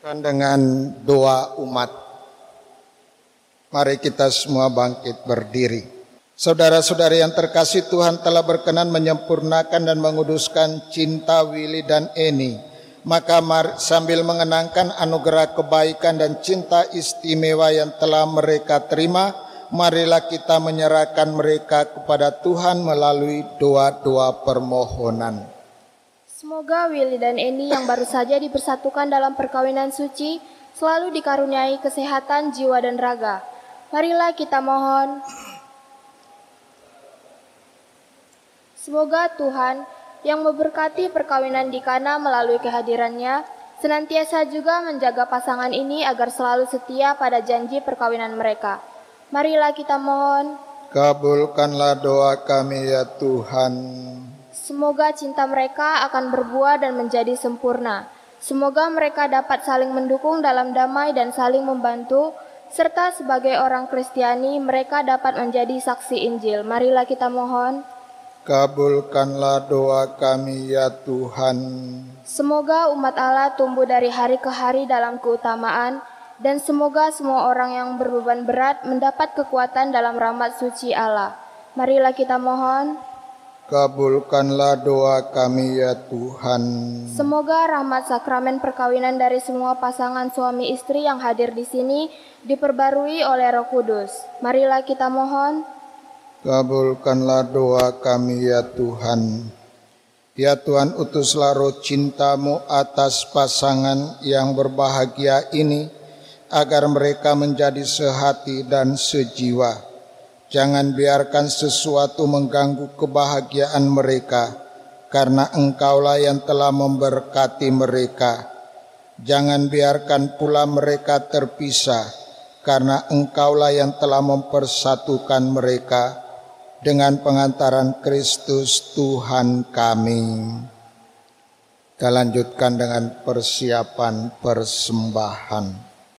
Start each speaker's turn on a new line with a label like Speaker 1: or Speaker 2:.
Speaker 1: Dengan doa umat, mari kita semua bangkit berdiri. Saudara-saudari yang terkasih, Tuhan telah berkenan menyempurnakan dan menguduskan cinta Willy dan Eni. Maka sambil mengenangkan anugerah kebaikan dan cinta istimewa yang telah mereka terima, marilah kita menyerahkan mereka kepada Tuhan melalui doa-doa permohonan.
Speaker 2: Semoga Willy dan Eni yang baru saja dipersatukan dalam perkawinan suci selalu dikaruniai kesehatan jiwa dan raga. Marilah kita mohon. Semoga Tuhan yang memberkati perkawinan di Kana melalui kehadirannya, senantiasa juga menjaga pasangan ini agar selalu setia pada janji perkawinan mereka. Marilah kita mohon.
Speaker 1: Kabulkanlah doa kami ya Tuhan.
Speaker 2: Semoga cinta mereka akan berbuah dan menjadi sempurna. Semoga mereka dapat saling mendukung dalam damai dan saling membantu, serta sebagai orang Kristiani mereka dapat menjadi saksi Injil. Marilah kita mohon.
Speaker 1: Kabulkanlah doa kami ya Tuhan.
Speaker 2: Semoga umat Allah tumbuh dari hari ke hari dalam keutamaan, dan semoga semua orang yang berbeban berat mendapat kekuatan dalam rahmat suci Allah. Marilah kita mohon.
Speaker 1: Kabulkanlah doa kami ya Tuhan.
Speaker 2: Semoga rahmat sakramen perkawinan dari semua pasangan suami istri yang hadir di sini diperbarui oleh Roh Kudus. Marilah kita mohon.
Speaker 1: Kabulkanlah doa kami ya Tuhan. Ya Tuhan, utuslah roh cinta-Mu atas pasangan yang berbahagia ini, agar mereka menjadi sehati dan sejiwa. Jangan biarkan sesuatu mengganggu kebahagiaan mereka, karena Engkaulah yang telah memberkati mereka. Jangan biarkan pula mereka terpisah, karena Engkaulah yang telah mempersatukan mereka dengan pengantaran Kristus Tuhan kami. Kita lanjutkan dengan persiapan persembahan.